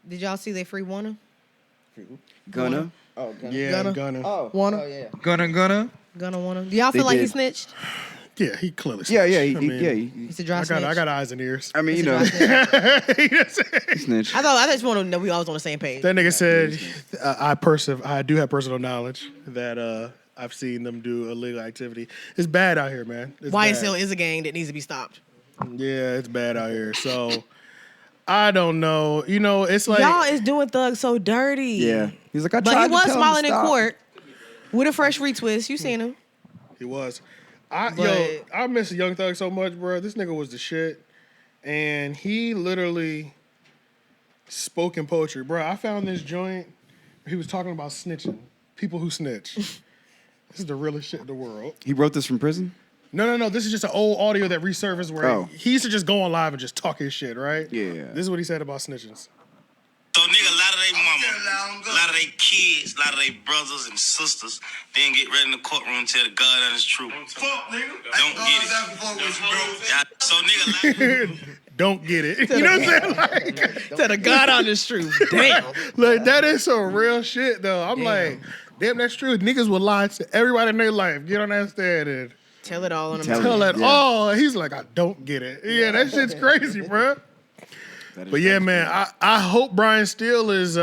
Did y'all see they free Gunna? Gunna. Oh, Gunna. Yeah, Gunna. Oh, Gunna? oh, yeah. Gunna. Gunna. Do y'all They feel like he did. snitched? Yeah, he clearly Yeah, snitched. He's a dry I snitch. got eyes and ears. I mean, He's you a know, dry snitch. He just- snitch. I just want to know we always on the same page. That nigga said, I do have personal knowledge that I've seen them do illegal activity. It's bad out here, man. It's YSL bad. is a gang that needs to be stopped. Yeah, it's bad out here. So I don't know. You know, it's like Y'all is doing Thug so dirty. Yeah. He's like, I But tried he to was tell him to smiling in stop. court with a fresh retwist. You seen him. he was. But- I miss Young Thug so much, bro. This nigga was the shit, and he literally spoke in poetry, bro. I found this joint. He was talking about snitching, people who snitch. This is the realest shit in the world. He wrote this from prison? No. This is just an old audio that resurfaced where Oh. he used to just go on live and just talk his shit, right? Yeah. This is what he said about snitchings. So, nigga, a lot of they mama, a lot of they kids, a lot of they brothers and sisters didn't get ready in the courtroom and tell the God honest truth. Fuck, nigga. Don't get it. So, nigga, like, Don't get it. You know what I'm saying? Like, To the God honest truth. Damn. like that is some real shit though. I'm like, damn, that's true. Niggas will lie to everybody in their life. Get on that stand and Tell it all on a Tell tell it. that Yeah. all. He's like, I don't get it. Yeah, that shit's crazy, bro. But yeah, man, I hope Brian Steele is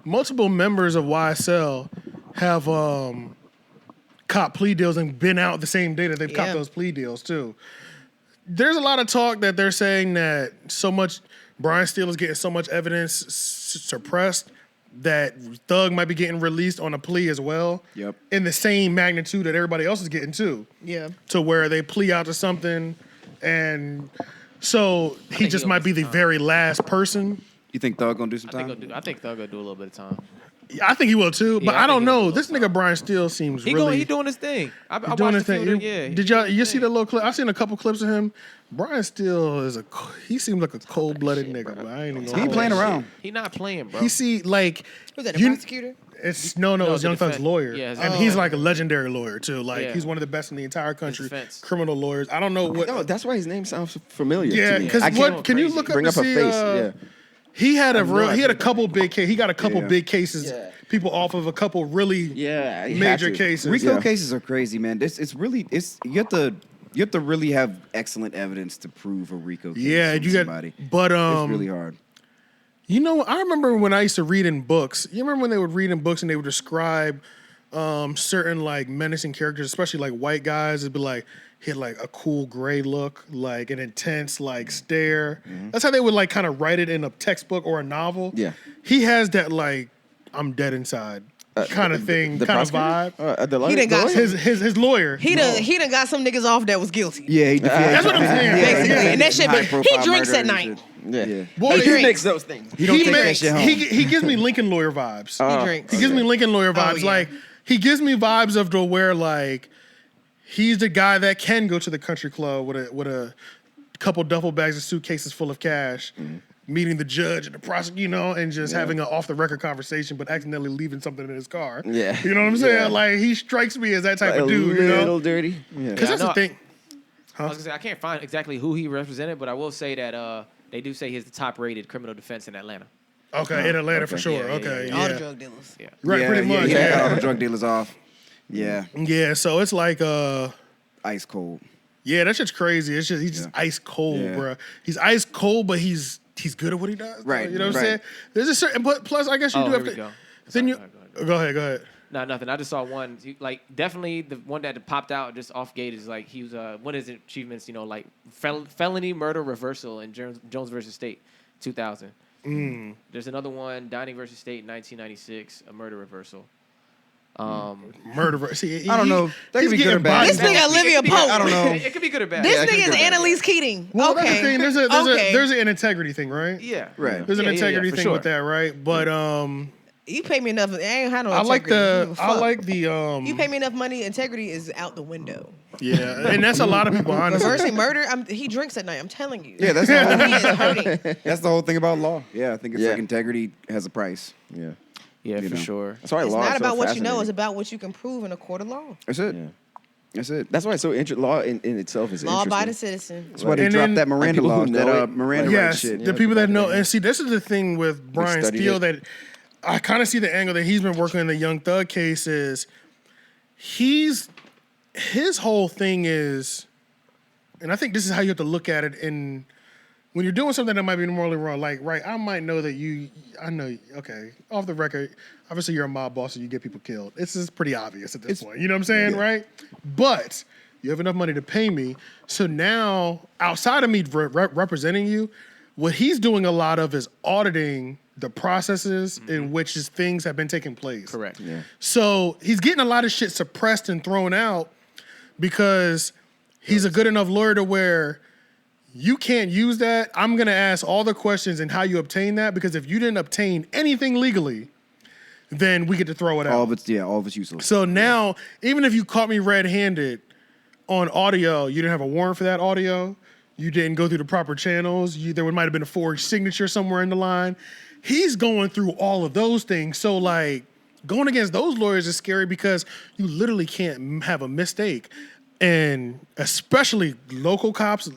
multiple members of YSL have cop plea deals and been out the same day that they've copped those plea deals too. There's a lot of talk that they're saying that so much Brian Steele is getting so much evidence suppressed that Thug might be getting released on a plea as well. Yep. In the same magnitude that everybody else is getting too. Yeah. To where they plea out to something and so he just might be the very last person. You think Thug gonna do some time? I think Thug gonna do a little bit of time. I think he will too, but Yeah, I I don't think he'll know. do This nigga Brian Steele seems He really doing his thing. I doing watched his a few thing. of them, yeah. Did you see the little clip? I've seen a couple clips of him. Brian Steele is he seems like a cold-blooded nigga, but I ain't even He gonna ain't playing around. He not playing, bro. He see like Was that a you- prosecutor? It's no, it's the Young Thug's defense. lawyer, Yeah, his and lawyer. he's like a legendary lawyer too. Like Yeah. he's one of the best in the entire country. defense. Criminal lawyers. I don't know what. Oh, No, that's why his name sounds familiar. yeah, to me. because I can't what? Can you crazy. look up bring to up a see? face. Yeah. He had a I know real. I He had a think couple big. He got a couple Yeah. big cases. Yeah. People off of a couple really Yeah, you have major to. cases. RICO Yeah. cases are crazy, man. You have to really have excellent evidence to prove a RICO case. Yeah, from you got. somebody. But It's really hard. You know, I remember when I used to read in books. You remember when they would read in books and they would describe certain like menacing characters, especially like white guys. It'd be like he had like a cool gray look, like an intense like stare. That's how they would like kind of write it in a textbook or a novel. Yeah. He has that like I'm dead inside kind of thing, kind of vibe. The lawyer, He done got lawyer? His lawyer. He done got some niggas off that was guilty. Yeah, That's what I'm saying. Basically. And that shit, but he high-profile drinks murder at and night. shit. Yeah. Boy, He he- makes those things. He don't take that makes- shit home. He gives me Lincoln lawyer vibes. He drinks. He gives me Lincoln lawyer vibes. yeah. Like he gives me vibes of to where like he's the guy that can go to the country club with a couple duffel bags and suitcases full of cash, meeting the judge and the prosecutor, you know, and just having an off the record conversation, but accidentally leaving something in his car. Yeah. You know what I'm saying? Yeah. Like he strikes me as that type A of dude. You little know, dirty. Yeah. because that's I the know- thing. I was gonna say I can't find exactly who he represented, but I will say that they do say he's the top-rated criminal defense in Atlanta. Okay, in Atlanta for sure. Yeah, okay, All the yeah, drug dealers. Yeah. right, pretty much. He got all Yeah, the drug dealers off. Yeah, yeah. So it's like ice cold. yeah, that shit's crazy. It's just he's just ice cold, Yeah. bro. He's ice cold, but he's good at what he does. though, Right, You know what I'm right. saying? There's a certain, but plus I guess you Oh, do here have we to. go. Then you Go ahead. go ahead. No, nothing. I just saw one. Like, definitely the one that popped out just off gate is like he was one of his achievements. You know, like felony murder reversal in Jones versus State, 2000. There's another one, Dining versus State, 1996, a murder reversal. Murder. See, I don't know. That he's could be good getting or bad. This bodies. nigga Olivia Pope. I don't know. It could be good or bad. This Yeah, I nigga can is do that. Annalise Keating. Well, that's the Okay. thing. There's an integrity thing, right? Yeah. Right. There's an Yeah, yeah, integrity for thing sure. with that, right? But You pay me enough. I ain't had no I like integrity. the You pay me enough money. Integrity is out the window. yeah, and that's a lot of people honestly. Reversing murder. He drinks at night. I'm telling you. Yeah, that's the whole, He is hurting. that's the whole thing about law. Yeah, I think it's Yeah. like integrity has a price. Yeah. Yeah, You for know. sure. That's why It's law is not so about what you know. It's fascinating. about what you can prove in a court of law. That's it. Yeah. That's it. That's why it's so interesting. Law in itself is Law interesting. abiding citizen. That's why they And dropped then, that Miranda people who law, know that it, Miranda like, right Yes, shit. the people that know. And see, this is the thing with Brian studied Steele it. that I kind of see the angle that he's been working in the Young Thug case is his whole thing is, and I think this is how you have to look at it in when you're doing something that might be morally wrong. Like, right, I might know that I know, okay, off the record, obviously you're a mob boss and you get people killed. This is pretty obvious at this point. You know what I'm saying, right? But you have enough money to pay me. So now, outside of me representing you, what he's doing a lot of is auditing the processes in which his things have been taking place. Correct. Yeah. So he's getting a lot of shit suppressed and thrown out because he's a good enough lawyer to where you can't use that. I'm going to ask all the questions and how you obtain that, because if you didn't obtain anything legally, then we get to throw it out. All of it's useless. So now, even if you caught me red-handed on audio, you didn't have a warrant for that audio, you didn't go through the proper channels, there might have been a forged signature somewhere in the line. He's going through all of those things. So, like, going against those lawyers is scary because you literally can't have a mistake. And especially local cops,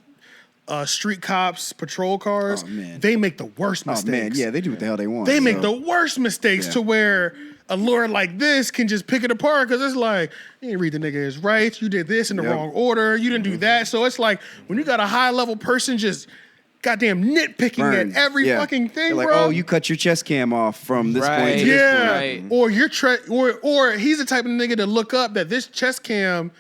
street cops, patrol cars, they make the worst mistakes. Oh, man, yeah, they do what the hell they want. They make the worst mistakes to where a lawyer like this can just pick it apart because it's like, you didn't read the nigga his rights, you did this in the wrong order, you didn't do that. So it's like, when you got a high-level person just goddamn nitpicking at every fucking thing, They're like, bro. oh, you cut your chest cam off from this point to this point. Yeah, or you're or he's the type of nigga to look up that this chest cam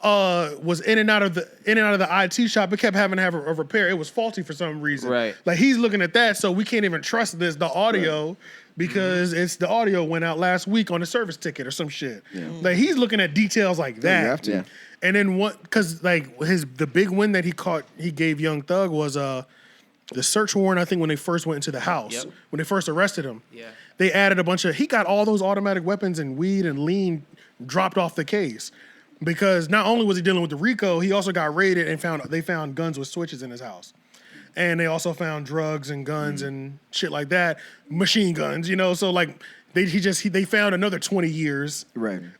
was in and out of the IT shop. It kept having to have a repair. It was faulty for some reason. Right. Like, he's looking at that, so we can't even trust the audio because it's the audio went out last week on a service ticket or some shit. Yeah. Like, he's looking at details like that. You have to. Yeah. And then because like the big win that he gave Young Thug was the search warrant. I think when they first went into the house, when they first arrested him, they added a bunch of. He got all those automatic weapons and weed and lean dropped off the case because not only was he dealing with the RICO, he also got raided and they found guns with switches in his house, and they also found drugs and guns and shit like that, machine guns. So like they found another 20 years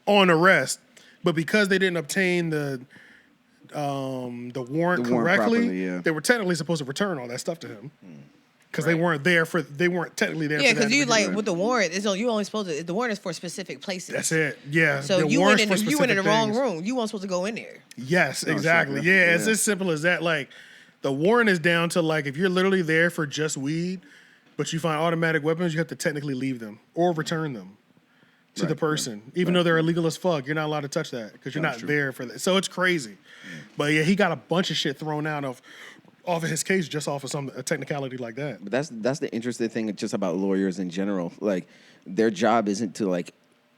on arrest. But because they didn't obtain the warrant correctly, properly, they were technically supposed to return all that stuff to him because they weren't technically there. Yeah, for that because you particular- with the warrant, you only supposed to. The warrant is for specific places. That's it. Yeah. So the you warrants went for in the specific wrong things. room. You weren't supposed to go in there. Yes, exactly. sure, Yeah, it's as simple as that. Like, the warrant is down to like if you're literally there for just weed, but you find automatic weapons, you have to technically leave them or return them to the person, even though they're illegal as fuck. You're not allowed to touch that because you're not there for that. So it's crazy. But yeah, he got a bunch of shit thrown out off of his case just off of a technicality like that. But that's the interesting thing just about lawyers in general. Like, their job isn't to like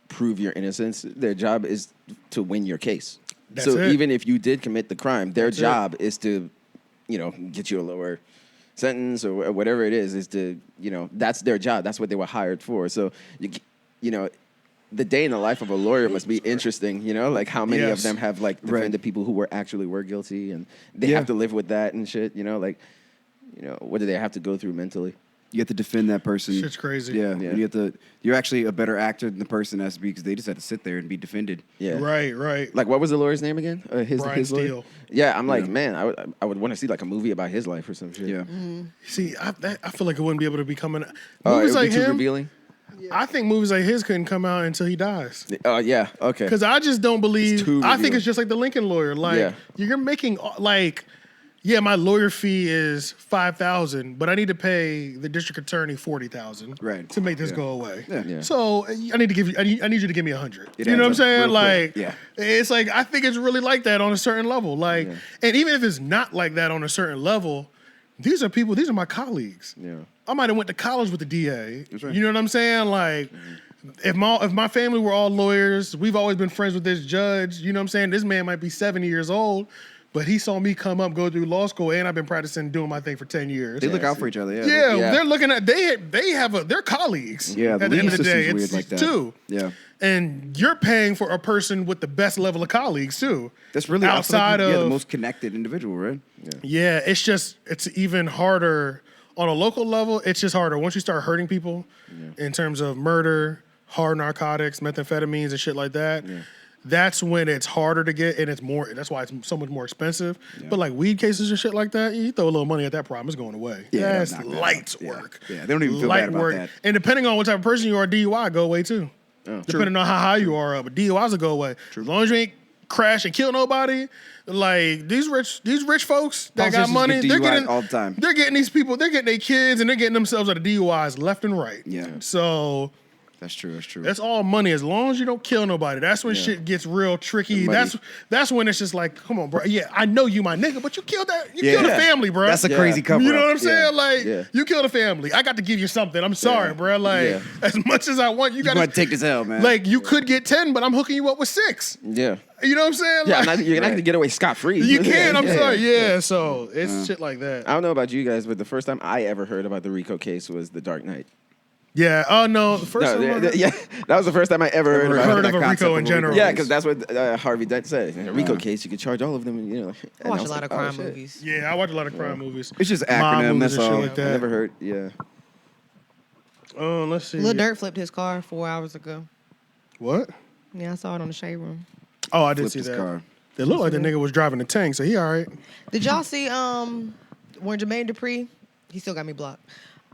prove your innocence. Their job is to win your case. That's so it. even if you did commit the crime, their That's job is to, get you a lower sentence or whatever it is to, that's their job. That's what they were hired for. So, the day in the life of a lawyer must be interesting, like how many of them have like defended people who were guilty, and they have to live with that and shit, what do they have to go through mentally? You have to defend that person. Shit's crazy. Yeah. You're actually a better actor than the person has to be because they just had to sit there and be defended. Yeah. Right. Like, what was the lawyer's name again? His Brian lawyer? Steele. Yeah, I'm like, man, I would want to see like a movie about his life or some shit. Yeah. See, I feel like it wouldn't be able to be coming. Oh, Movies it would like be too him, revealing. I think movies like his couldn't come out until he dies. Oh, yeah, okay. Because I just don't believe. too I think revealing. it's just like the Lincoln lawyer. Like, you're making like, yeah, my lawyer fee is $5,000, but I need to pay the district attorney $40,000 to make this go away. Yeah. So I need you to give me $100. It You know what I'm adds up saying? real Like, quick. it's like I think it's really like that on a certain level. Like, and even if it's not like that on a certain level, these are people. These are my colleagues. Yeah. I might have went to college with the DA. That's right. You know what I'm saying? Like, if my family were all lawyers, we've always been friends with this judge. You know what I'm saying? This man might be 70 years old, but he saw me come up, go through law school, and I've been practicing doing my thing for 10 years. They look out for each other. Yeah, they're looking at they're colleagues. Yeah, at the end of the day, system's it's weird like that. two. Yeah. And you're paying for a person with the best level of colleagues too. That's really outside of the most connected individual, right? Yeah, it's even harder on a local level. It's just harder once you start hurting people in terms of murder, hard narcotics, methamphetamines, and shit like that. that's when it's harder to get, and it's more. That's why it's so much more expensive. But like weed cases and shit like that, you throw a little money at that problem, it's going away. Yeah, That's knock that light out. Yeah. work. Yeah, they don't even feel light bad about work. that. And depending on what type of person you are, DUI go away too. Depending on how high you are, but DUIs will go away. As long as you ain't crash and kill nobody. Like these rich folks that got Politicians money, get they're DUIs getting all the time. They're getting these people, they're getting their kids, and they're getting themselves out of DUIs left and right. Yeah. So That's true. That's true. that's all money. As long as you don't kill nobody, that's when shit gets real tricky. Money. That's when it's just like, come on, bro. Yeah, I know you my nigga, but you killed the family, bro. That's a crazy cover. You know what I'm saying? Like, Yeah. you killed a family. I got to give you something. I'm sorry, bro. Like, as much as I want, you got You're gonna take this L, man. Like, you could get 10, but I'm hooking you up with 6. Yeah. You know what I'm saying? Yeah, Like, you're not gonna get away scot free. you can. I'm sorry. Yeah. So it's shit like that. I don't know about you guys, but the first time I ever heard about the RICO case was The Dark Knight. Yeah. Oh no. The first time. That was the first time I ever heard about heard it. of a RICO in general. Yeah, because that's what Harvey Dent said. In a RICO case, you could charge all of them. And, you know, I watch a lot of crime shit. movies. Yeah, I watch a lot of crime movies. It's just Mob acronym. movies That's and shit all. like I that. never heard. Yeah. Oh, let's see. Lil Durk flipped his car 4 hours ago. What? Yeah, I saw it on the Shade Room. Oh, I did Flipped see his that. car. It looked like the nigga was driving a tank, so he all right. Did y'all see when Jermaine Dupri? He still got me blocked.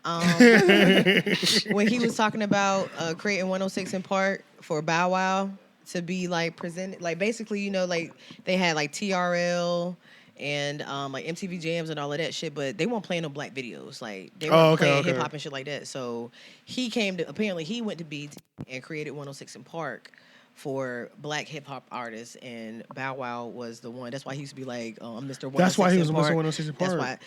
When he was talking about creating 106 in Park for Bow Wow to be like presented, like basically, you know, like they had like TRL and like MTV Jams and all of that shit, but they weren't playing no black videos. Like they weren't playing hip hop and shit like that. So he came to, apparently he went to BET and created 106 in Park for black hip hop artists, and Bow Wow was the one. That's why he used to be like, I'm Mr. 106 That's why he was in Mr. Park. 106 in That's Park. why.